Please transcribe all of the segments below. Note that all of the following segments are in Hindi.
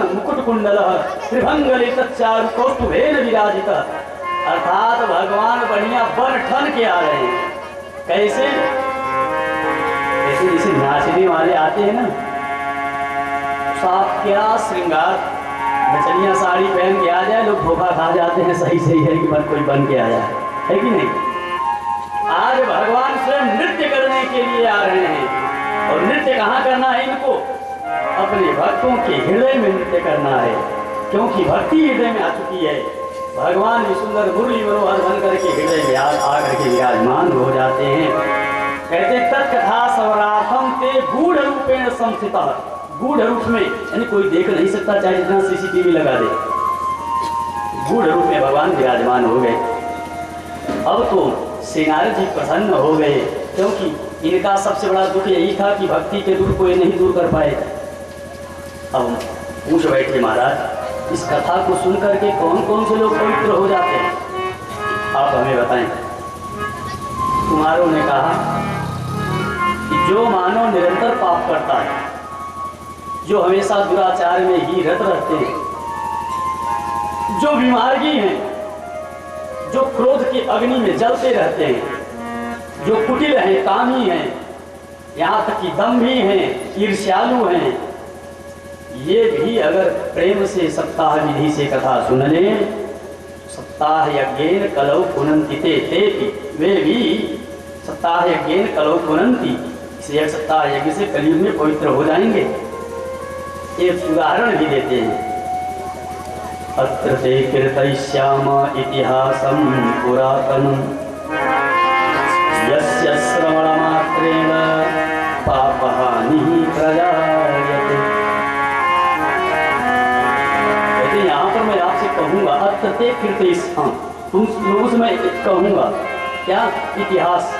मुकुट कुंडल त्रिभंगलितचारु कौस्तुभेन विराजित। अर्थात भगवान बढ़िया बन ठन के आ रहे हैं। कैसे? ऐसे जैसे नाचने वाले आते हैं ना, साफ क्या श्रृंगार, नचनिया साड़ी पहन के आ जाए, लोग धोखा खा जाते हैं। सही सही है कि कोई बन के आया है कि नहीं? आज भगवान स्वयं नृत्य करने के लिए आ रहे हैं। और नृत्य कहाँ करना है इनको? अपने भक्तों के हृदय में नृत्य करना है, क्योंकि भक्ति हृदय में आ चुकी है। भगवान भी सुंदर मुरली मनोहर बन करके हृदय में आकर के विराजमान हो जाते हैं। कहते तत्कथा सवरार्थम ते गूढ़ रूपेण संस्थिता। गूढ़ रूप में यानी कोई देख नहीं सकता, चाहे जितना सीसीटीवी लगा दे। गूढ़ रूप में भगवान विराजमान हो गए। अब तो श्री नारद जी प्रसन्न हो गए, क्योंकि इनका सबसे बड़ा दुख यही था कि भक्ति के दुख को ये नहीं दूर कर पाए। अब पूछ बैठे महाराज, इस कथा को सुन करके कौन कौन से लोग पवित्र हो जाते हैं, आप हमें बताएं। कुमारों ने कहा कि जो मानव निरंतर पाप करता है, जो हमेशा दुराचार में ही रत रहते हैं, जो बीमारगी हैं, जो क्रोध की अग्नि में जलते रहते हैं, जो कुटिल हैं, कामी हैं, यहाँ तक कि दम्भी हैं, ईर्ष्यालु हैं, ये भी अगर प्रेम से सप्ताह विधि से कथा सुन लें, सप्ताह यज्ञेन कलौ पुनन्ति ते तेपि, वे भी सप्ताह यज्ञेन कलौ पुनन्ति, इस एक सप्ताह यज्ञ से कलयुग में पवित्र हो जाएंगे। एक उदाहरण भी देते हैं। अत्र ते कीर्तयिष्याम इतिहासं पुरातनं यस्य श्रवणमात्रेण पापहानिः प्रजायते। कहते यहाँ पर मैं आपसे कहूँगा, अत्र ते कीर्तयिष्याम, तुम लोगों से मैं कहूँगा क्या? इतिहास।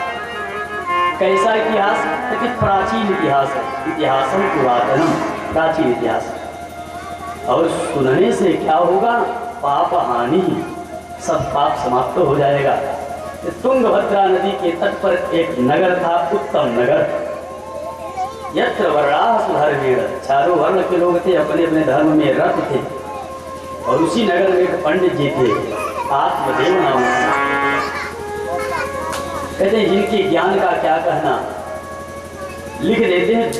कैसा इतिहास? कहते प्राचीन इतिहास है। इतिहासं पुरातनम, प्राचीन इतिहास। और सुनने से क्या होगा? पाप हानि, सब पाप समाप्त हो जाएगा। तुंगभद्रा नदी के तट पर एक नगर था, उत्तम नगर, यत्र वर्णाः सुधर्मेण, चारों वर्ण के लोग थे, अपने अपने धर्म में रत थे। और उसी नगर में एक पंडित जी थे, आत्मदेव नाम। कहते हैं जिनके ज्ञान का क्या कहना, लिख देते हैं,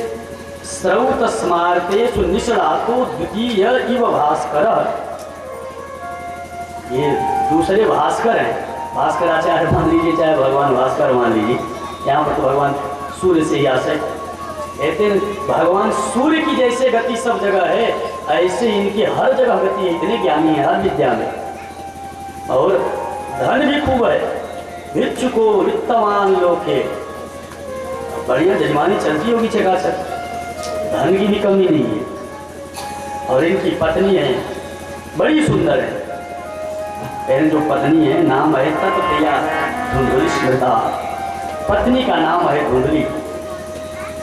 श्रौत स्मार्तेषु निष्णातो द्वितीय इव भास्कर। ये दूसरे भास्कर हैं, भास्कराचार्य मान लीजिए, चाहे भगवान भास्कर मान लीजिए। यहाँ पर तो भगवान सूर्य से ही आशय। कहते हैं भगवान सूर्य की जैसे गति सब जगह है, ऐसे इनकी हर जगह गति है। इतने ज्ञानी है हर विद्या में, और धन भी खूब है। भिक्षुको वित्तवान लोके, बढ़िया जजमानी चलती होगी चकाचक, धन की भी कमी नहीं है। और इनकी पत्नी है, बड़ी सुंदर है। जो पत्नी है नाम है तत्प्रिया धुंधुली स्मृता, पत्नी का नाम है धुंधुली,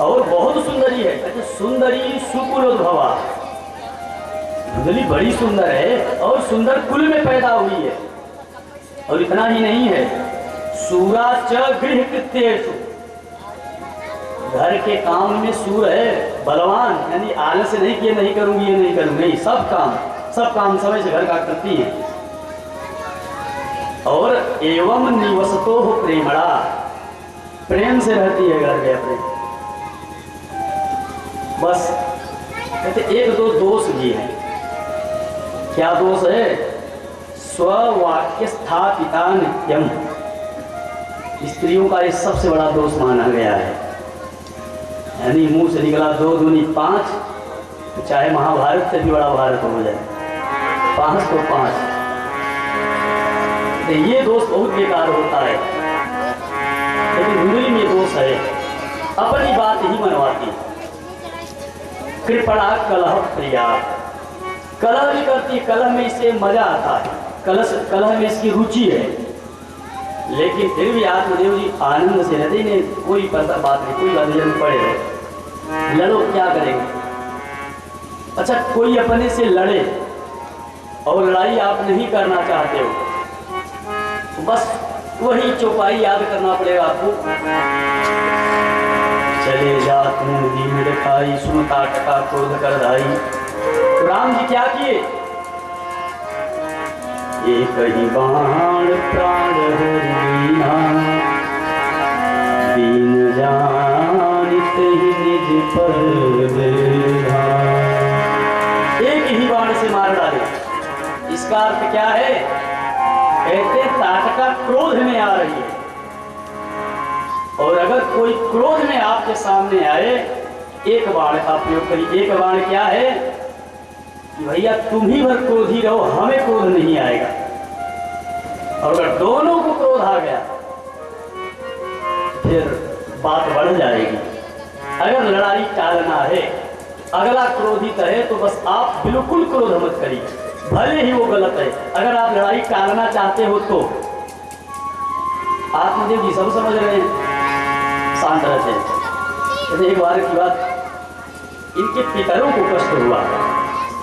और बहुत सुंदरी है। कहते सुंदरी सुकुलोद्भवा, धुंधुली बड़ी सुंदर है और सुंदर कुल में पैदा हुई है। और इतना ही नहीं है, सूरा च गृह कृत्येषु, घर के काम में सूर है, बलवान, यानी आलस नहीं किए नहीं करूंगी ये नहीं करूंगी, नहीं, सब काम समय से घर का करती है। और एवं निवसतो प्रेमणा, प्रेम से रहती है घर में अपने। बस कहते एक दो दोष भी है। क्या दोष है? स्ववाक्य स्थापिता नित्यम, स्त्रियों का ये सबसे बड़ा दोष माना गया है। यानी मुंह से निकला 2 दूनी 5, तो चाहे महाभारत से भी बड़ा भारत हो जाए, 5 तो 5। तो ये दोष बहुत बेकार होता है। लेकिन धुंधुली में दोष है, अपनी बात ही मनवाती। कृपणा कलह प्रिया, कलह भी करती, कलह में इसे मजा आता है, कलह में इसकी रुचि है। लेकिन फिर भी आत्मदेव जी आनंद से रहते ने, कोई बात नहीं, कोई बात नहीं, पड़े रहे, लड़ो क्या करेंगे। अच्छा कोई अपने से लड़े और लड़ाई आप नहीं करना चाहते हो, तो बस वही चौपाई याद करना पड़ेगा आपको। चले जा तुम दीन दिखाई, सुनता टका क्रोध कर धाई, राम जी क्या किए, एक ही बाण प्राण लीना, दीन जानित ही निज पर बिरहा। एक ही बाण से मार डाले। इसका अर्थ क्या है? कहते ताटका क्रोध में आ रही है, और अगर कोई क्रोध में आपके सामने आए, एक बाण का प्रयोग करिए। एक बाण क्या है कि भैया तुम ही भर क्रोधी रहो, हमें क्रोध नहीं आएगा। और अगर दोनों को क्रोध आ गया फिर बात बढ़ जाएगी। अगर लड़ाई टालना है, अगला क्रोधित है, तो बस आप बिल्कुल क्रोध मत करिए, भले ही वो गलत है। अगर आप लड़ाई टालना चाहते हो तो आत्मदेव जी सब समझ रहे हैं, शांत रहते हैं। एक बार की बात, इनके पितरों को कष्ट हुआ,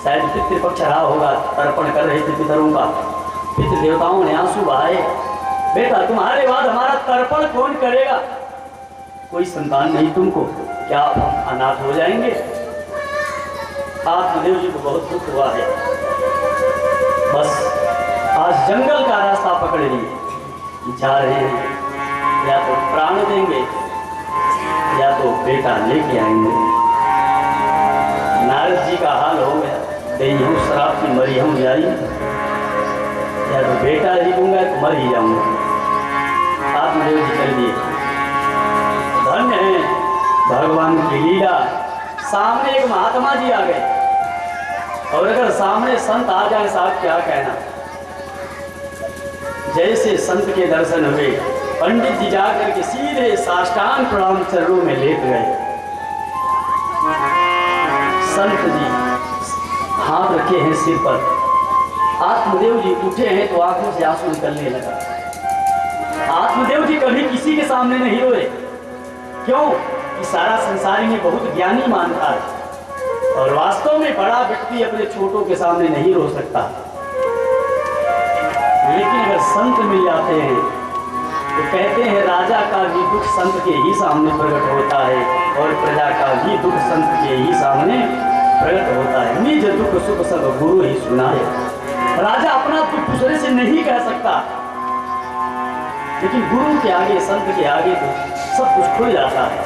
शायद पितृपक्ष रहा होगा, तर्पण कर रहे थे पितरों का। पितृ देवताओं ने आंसू बहाए, बेटा तुम्हारे बाद हमारा तर्पण कौन करेगा? कोई संतान नहीं तुमको, क्या हम अनाथ हो जाएंगे? आत्मदेव जी को बहुत दुख हुआ है। बस आज जंगल का रास्ता पकड़ लिए जा रहे हैं, या तो प्राण देंगे या तो बेटा लेके आएंगे। नारद जी का हाल हो गया, देहूं शराब की मरी हूं जाई, या तो बेटा ही दूंगा तो मर ही जाऊंगा। आत्मदेव जी चल दिए। धन्य है भगवान की लीला। सामने एक महात्मा जी आ गए, और अगर सामने संत आ जाए साहब क्या कहना। जैसे संत के दर्शन हुए, पंडित जी जाकर के सीधे साष्टांग प्रणाम चरणों में लेट गए। संत जी हाथ रखे हैं सिर पर। आत्मदेव जी उठे हैं तो आंखों से आंसू निकलने लगा। आत्मदेव जी कभी किसी के सामने नहीं रोए। क्यों? कि सारा संसार में बहुत ज्ञानी मानता है, और वास्तव में बड़ा व्यक्ति अपने छोटों के सामने नहीं रो सकता। लेकिन अगर संत मिल जाते हैं तो कहते हैं राजा का भी दुख संत के ही सामने प्रकट होता है, और प्रजा का भी दुख संत के ही सामने प्रकट होता है। निज दुख सुख सब गुरु ही सुनाए। राजा अपना दुख दूसरे से नहीं कह सकता, लेकिन गुरु के आगे, संत के आगे तो सब कुछ खुल जाता है।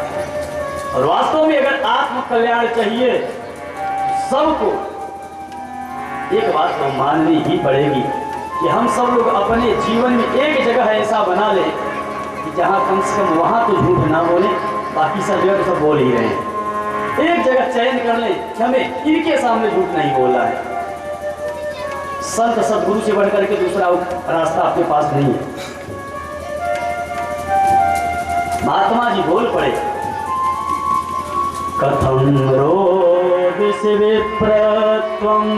और वास्तव में अगर आत्म कल्याण चाहिए सबको, एक बात तो माननी ही पड़ेगी कि हम सब लोग अपने जीवन में एक जगह ऐसा बना ले कि जहाँ कम से कम वहाँ तो झूठ ना बोले, बाकी सब जगह तो सब बोल ही रहे हैं। एक जगह चयन कर ले कि हमें इनके सामने झूठ नहीं बोलना है। संत सदगुरु से बढ़कर के दूसरा रास्ता आपके पास नहीं है। महात्मा जी बोल पड़े, कथम रोदिसि विप्रत्वम्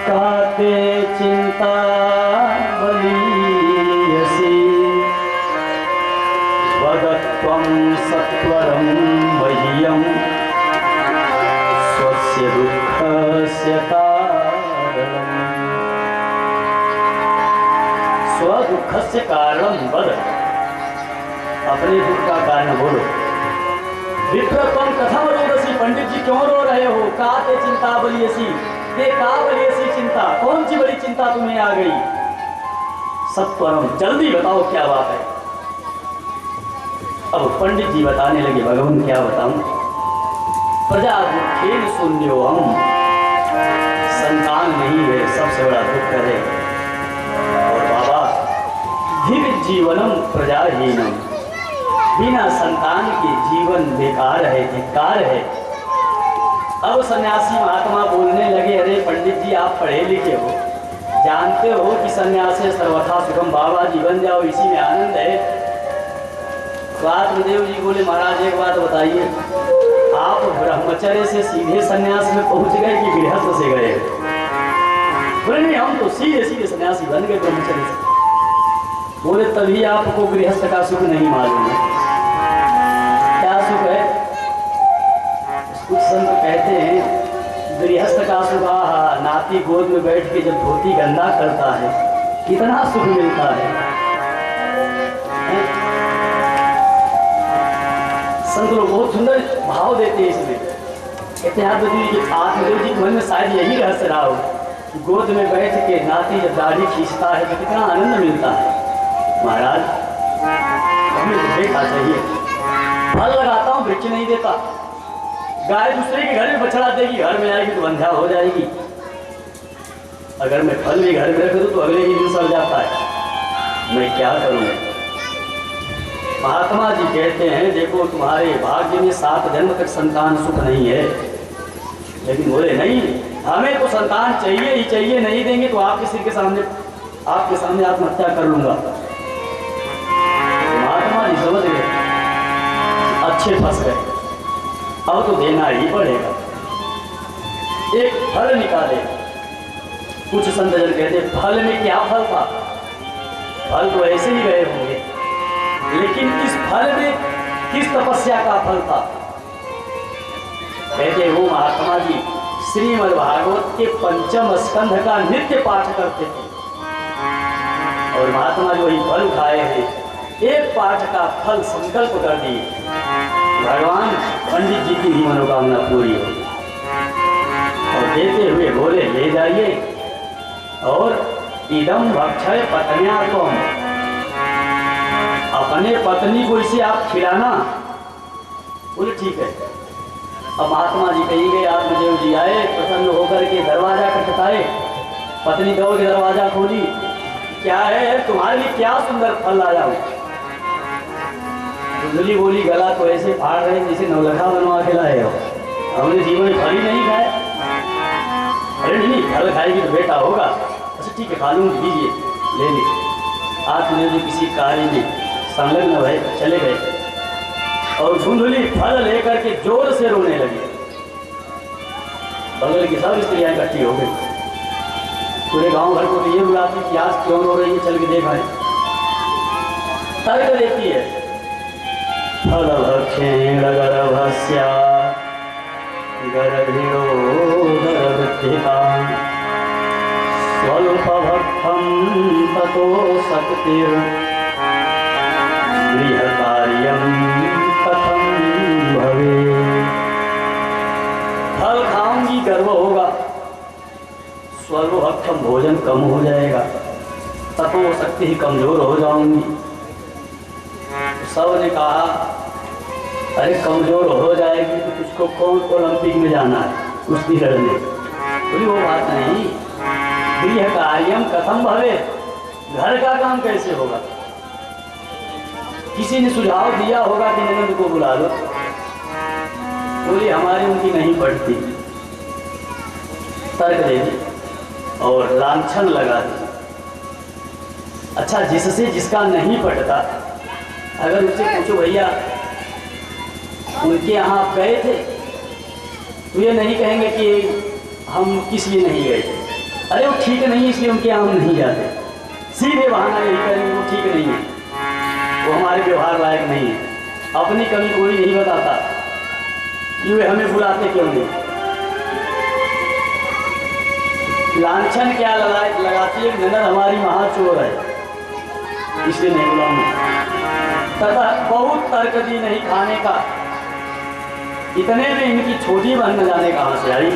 काते चिंता बलीयसी वदत्वं सत्वरं मह्यं स्वस्य दुःखस्य कारणम्। स्वदुःखस्य कारणं वद, अपने दुख का कारण बोलो। विप्रत्वं कथम रोदसी, पंडित जी क्यों रो रहे हो? काते चिंता बलीयसी, ये का बड़ी ऐसी चिंता, कौन सी बड़ी चिंता तुम्हें आ गई? सत्वरम, जल्दी बताओ क्या बात है। अब पंडित जी बताने लगे, भगवान क्या बताऊं। प्रजा दुखेन शून्यो हम, संतान नहीं है सबसे बड़ा दुख है। और बाबा धिक जीवनम प्रजाहीनम, बिना संतान के जीवन बेकार है, धिक्कार है। अब सन्यासी महात्मा बोलने लगे, अरे पंडित जी आप पढ़े लिखे हो, जानते हो कि सन्यास है सर्वथा सुखम, बाबा जी बन जाओ इसी में आनंद है। तो आत्मदेव जी बोले, महाराज एक बात बताइए, आप ब्रह्मचर्य से सीधे सन्यास में पहुंच गए कि गृहस्थ से गए? बोले नहीं, हम तो सीधे सीधे सन्यासी बन गए ब्रह्मचर्य से। बोले तभी आपको गृहस्थ का सुख नहीं मालूम है। क्या सुख है? कुछ संत कहते हैं गृहस्थ का सुख, नाती गोद में बैठ के जब धोती गंदा करता है कितना सुख मिलता है। संत लोग बहुत सुंदर भाव देते हैं इसमें। कहते हैं आत्मदेव जी के मन में शायद यही रहस्य रहा हो कि गोद में बैठ के नाती जब दाढ़ी खींचता है तो कितना आनंद मिलता है। महाराज हमें तो देखा चाहिए, फल लगाता हूँ वृक्ष नहीं देता, गाय दूसरे के घर में बछड़ा देगी, घर में आएगी तो बंध्या हो जाएगी। अगर मैं फल भी घर में रख दूँ तो अगले ही दिन सड़ जाता है, मैं क्या करूँ। महात्मा जी कहते हैं देखो तुम्हारे भाग्य में 7 जन्म तक संतान सुख नहीं है, लेकिन बोले नहीं हमें तो संतान चाहिए ही चाहिए, नहीं देंगे तो आपके सिर के सामने आत्महत्या कर लूंगा। महात्मा जी समझ गए, अच्छे फंस गए, अब तो देना ही पड़ेगा। एक फल निकाले, कुछ संत जन कहते फल में क्या फल था, फल तो ऐसे ही गए होंगे, लेकिन इस फल में किस तपस्या का फल था। कहते वो महात्मा जी श्रीमद् भागवत के 5म स्कंध का नित्य पाठ करते थे और महात्मा जी वही फल उठाए थे, एक पाठ का फल संकल्प कर दिए भगवान पंडित जी की भी मनोकामना पूरी हो, और देते हुए बोले ले जाइए और इदम भक्षय पत्न्यात्म, अपने पत्नी को इसे आप खिलाना। बोले ठीक है। अब महात्मा जी कहीं गए, आत्मदेव जी आए, प्रसन्न होकर के दरवाजा खटखटाए, पत्नी दौड़ के दरवाजा खोली, क्या है तुम्हारे लिए क्या सुंदर फल लाया हूं। धुंधली बोली गला तो ऐसे फाड़ रहे जैसे नवलखा बनवा के लाए हो, हमने जीवन में फल ही नहीं खाए। अरे नहीं फल खाएगी तो बेटा होगा। अच्छा ठीक है खा लूंगी, दीजिए ले ली। आत्मदेव जी किसी कार्य में संलग्न भय चले गए और धुंधली फल लेकर के जोर से रोने लगी। बगल की सब स्त्रियां इकट्ठी हो गई, पूरे गांव भर को तो ये बुलाती कि आज क्यों रो रही है, चल के देखा है। तर्क देती है फल भक्षेण गर्भस्या गर्भिणो गर्भवृत्तिका स्वल्प भक्षं ततो शक्तिर् गृह कार्यं कथं भवेत्। फल खाऊंगी गर्व होगा, स्वल्पभक्षम भोजन कम हो जाएगा, ततो शक्ति ही कमजोर हो जाऊंगी। सब ने कहा अरे कमजोर हो जाएगी तो तुझको कौन ओलंपिक में जाना है कुश्ती लड़ने। बोली वो बात नहीं, गृह कार्यम कथम भवेत्, घर का काम कैसे होगा। किसी ने सुझाव दिया होगा कि ननद को बुला लो, बोली हमारी उनकी नहीं पड़ती, तर्क दे दी और लांछन लगा दी। अच्छा जिससे जिसका नहीं पड़ता अगर उससे पूछो भैया उनके यहाँ आप गए थे, तो ये नहीं कहेंगे कि हम किस लिए नहीं गए थे, अरे वो ठीक नहीं इसलिए उनके यहाँ हम नहीं जाते। सीधे बहाना यही करेंगे वो ठीक नहीं है, वो हमारे व्यवहार लायक नहीं है। अपनी कमी कोई नहीं बताता कि वे हमें बुलाते क्यों नहीं। लांछन क्या लगाती है, ननद हमारी महाचोर है इसलिए नहीं बुलाऊंगी। तथा बहुत तर्क दी नहीं खाने का, इतने में इनकी छोटी बहन न जाने कहाँ से आई।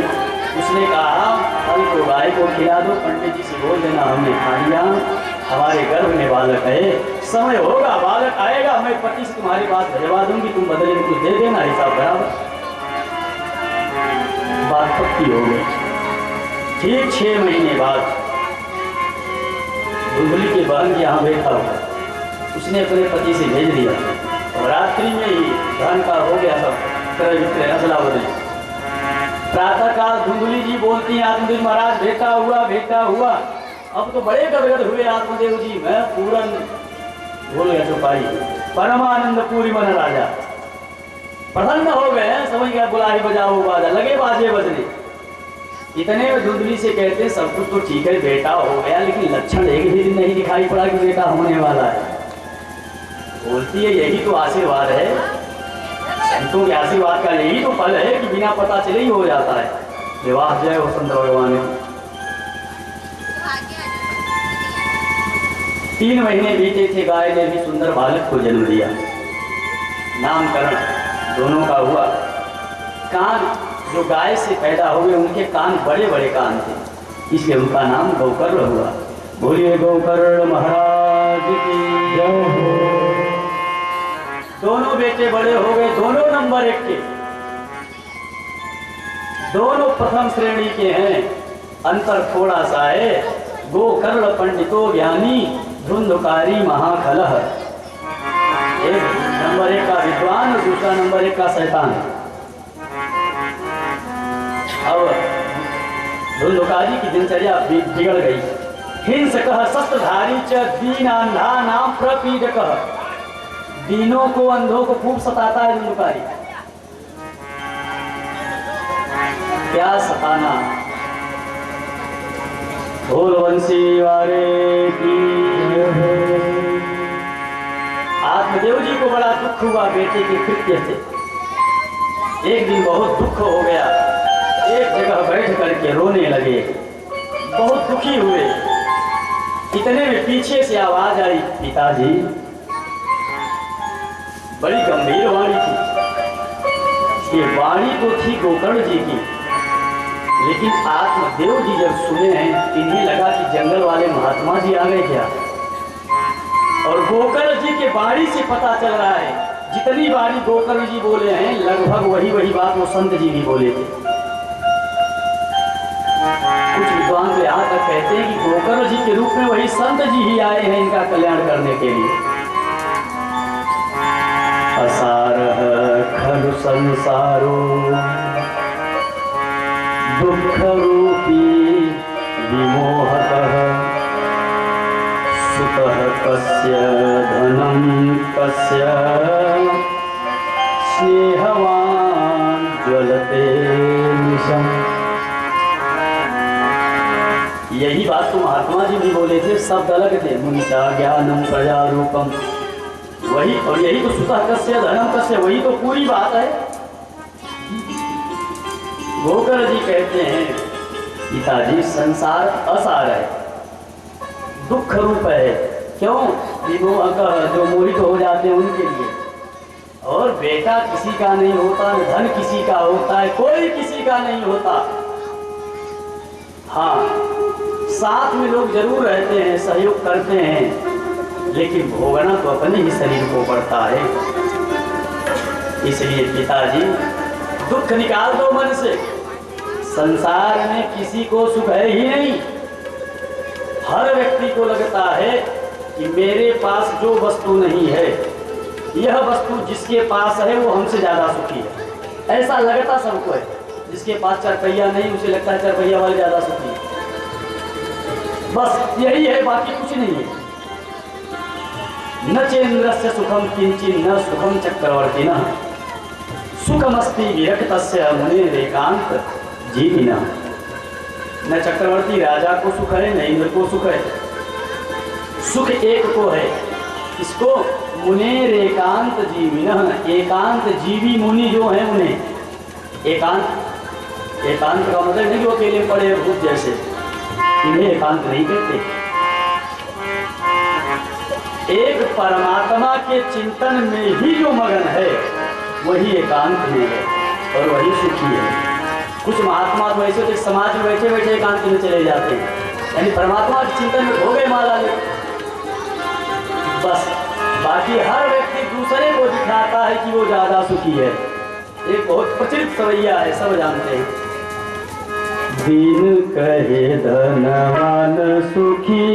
उसने कहा फल को गाय को खिला दो, पंडित जी से बोल देना हमने खा लिया, हमारे गर्भ में बालक है, समय होगा बालक आएगा, मैं पति से तुम्हारी बात भिजवा दूंगी, तुम बदले में कुछ दे देना, हिसाब बराबर। बात पक्की हो गई। ठीक 6 महीने बाद धुंधली के बहन के यहाँ बैठा हुआ, उसने अपने पति से भेज दिया और रात्रि में ही धन का हो गया सब क्रय विक्रय अदला बदली। प्रातः काल धुंधली जी बोलती हैं आत्मदेव महाराज बेटा हुआ। अब तो बड़े गदगद हुए आत्मदेव जी, मैं पूरन भूल गया चौपाई, परमानंद पूरी मन राजा प्रसन्न हो गए, समझ गया बुलाई बजाओ बाजा, लगे बाजे बजने। इतने में धुंधली से कहते हैं सब कुछ तो ठीक है बेटा हो गया, लेकिन लक्षण एक भी दिन नहीं दिखाई पड़ा कि बेटा होने वाला है। बोलती है यही तो आशीर्वाद है, संतों के आशीर्वाद का यही तो फल है कि बिना पता चले ही हो जाता है विवाह। जय वसंत भगवान। 3 महीने बीते थे, गाय ने भी सुंदर बालक को जन्म दिया, नामकरण दोनों का हुआ। कान जो गाय से पैदा हुए उनके कान बड़े बड़े कान थे, इसलिए उनका नाम गौकर्ण हुआ। बोलिए गौकर्ण महाराज की जय हो। दोनों बेटे बड़े हो गए, दोनों नंबर 1 के, दोनों प्रथम श्रेणी के हैं। अंतर थोड़ा सा है, गोकर्ण पंडितो ज्ञानी धुंधकारी महाखलह। एक नंबर 1 का विद्वान और दूसरा नंबर 1 का शैतान। अब धुंधकारी की दिनचर्या बिगड़ गई। हिंसकः शस्त्रधारी च दीनांधा नाम प्रपीडकः। दीनों को अंधों को खूब सताता है धुंधकारी। क्या सताना। ढोलवंशी वाले की। आत्मदेव जी को बड़ा दुख हुआ बेटे के कृत्य से। एक दिन बहुत दुख हो गया, एक जगह बैठ करके रोने लगे, बहुत दुखी हुए। इतने में पीछे से आवाज आई, पिताजी। बड़ी गंभीर वाणी थी। ये वाणी तो थी गोकर्ण जी की, लेकिन आत्मदेव जी जब सुने हैं, इन्हें लगा कि जंगल वाले महात्मा जी आ गए क्या। और गोकर्ण जी के वाणी से पता चल रहा है, जितनी वाणी गोकर्ण जी बोले हैं लगभग वही बात वो संत जी भी बोले थे। कुछ विद्वान तो यहाँ तक कहते हैं कि गोकर्ण जी के रूप में वही संत जी ही आए हैं इनका कल्याण करने के लिए। असारः खलु संसारो दुख रूपी विमोहकः। सुतः कस्य धनं कस्य स्नेहवान् ज्वलते निशम्। यही बात तो महात्मा जी भी बोले थे, शब्द अलग थे। मुनिचा ज्ञानम प्रजा रूपम, वही। और यही तो सुतः कस्य धनम कस्य, वही तो पूरी बात है। गोकर्ण जी कहते हैं, पिताजी संसार असार है, दुख रूप है। क्यों? विमोहक, जो मोहित हो जाते हैं उनके लिए। और बेटा किसी का नहीं होता, धन किसी का होता है, कोई किसी का नहीं होता। हाँ, साथ में लोग जरूर रहते हैं, सहयोग करते हैं, लेकिन भोगना तो अपने ही शरीर को पड़ता है। इसलिए पिताजी दुख निकाल दो मन से। संसार में किसी को सुख है ही नहीं। हर व्यक्ति को लगता है कि मेरे पास जो वस्तु नहीं है, यह वस्तु जिसके पास है वो हमसे ज्यादा सुखी है। ऐसा लगता सबको है। जिसके पास 4 पहिया नहीं, उसे लगता है 4 पहिया वाले ज्यादा सुखी है। बस यही है, बाकी कुछ नहीं है। न चेन्द्रस्य सुखम किंचित न सुखम चक्रवर्तिनः। सुखमस्ति विरक्तस्य मुनेरेकांत जीविनः। न चक्रवर्ती राजा को सुख है, न इंद्र को सुख है। सुख एक को है, इसको मुनेरेकांत जीविनः। एकांत जीवी मुनि जो है उन्हें एकांत का मतलब नहीं जो अकेले पड़े भूत जैसे, इन्हें एकांत नहीं कहते। एक परमात्मा के चिंतन में ही जो मगन है वही एकांत में है और वही सुखी है। कुछ महात्मा तो ऐसे तो समाज में बैठे बैठे एकांत में चले जाते हैं, यानी परमात्मा के चिंतन में हो गए माला ले। बस बाकी हर व्यक्ति दूसरे को दिखाता है कि वो ज्यादा सुखी है। एक बहुत प्रचलित सवैया है, सब जानते हैं। दीन कहे धनवान सुखी,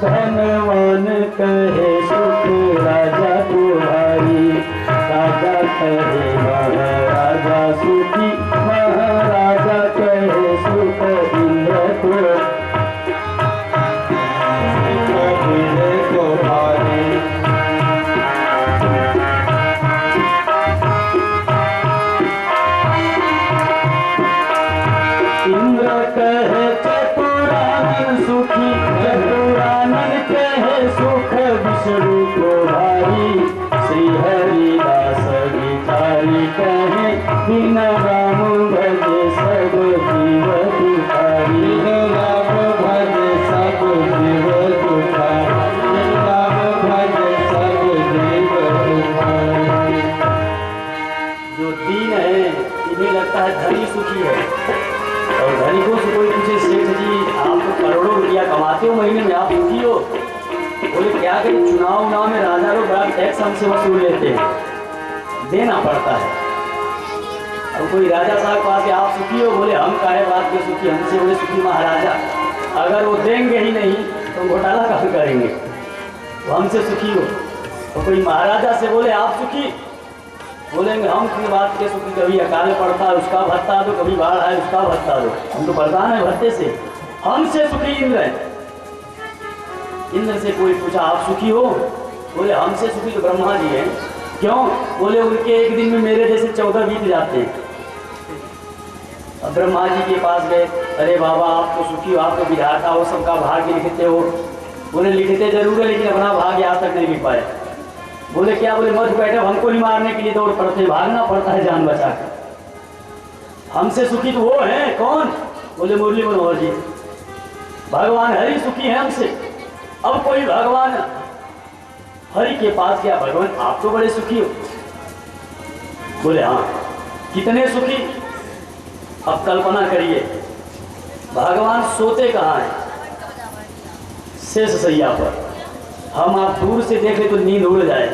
धनवान कहे सुख राजा तुम्हारी। राजा कहे महाराजा सुखी, महाराजा कहे सुख इंद्र को भारी। इंद्र कहे चतुरानन सुखी, चतुरानन कहे सुख विष्णु को भारी। श्री हरिदास विचार धनिकों से कोई पूछे सेठ जी आप तो करोड़ों रुपया कमाते हो महीने में, आप दुखी हो? बोले क्या करें, चुनाव उनाव में राजा लोग बड़ा टैक्स हमसे वसूल लेते हैं, देना पड़ता है। अब कोई राजा साहब पास आप सुखी हो? बोले हम काहे बात के सुखी, हमसे बोले सुखी महाराजा, अगर वो देंगे ही नहीं तो घोटाला कहाँ करेंगे, वो हमसे सुखी हो। तो कोई महाराजा से बोले आप सुखी? बोलेंगे हम किस बात के सुखी, कभी अकाल पड़ता है उसका भत्ता दो, कभी बाढ़ आए उसका भत्ता दो, हम तो प्रधान है भत्ते से, हमसे सुखी इंद्र है। इंद्र से कोई पूछा आप सुखी हो? बोले हमसे सुखी तो ब्रह्मा जी हैं। क्यों? बोले उनके एक दिन में मेरे जैसे 14 बीत जाते हैं। अब ब्रह्मा जी के पास गए, अरे बाबा आप तो सुखी हो, आप तो विधाता हो, सबका भाग्य लिखते हो। बोले लिखते जरूर है लेकिन अपना भाग्य आज तक नहीं लिख पाए। बोले क्या? बोले मत बैठे, हमको ही मारने के लिए दौड़ पड़ते, भागना पड़ता है जान बचा कर। हमसे सुखी तो वो है कौन? बोले मुरली मनोहर जी, भगवान हरि सुखी है हमसे। अब कोई भगवान हरि के पास गया, भगवान आप तो बड़े सुखी हो। बोले हाँ, कितने सुखी? अब कल्पना करिए, भगवान सोते कहाँ हैं? शेष सैया पर। हम आप दूर से देखें तो नींद उड़ जाए,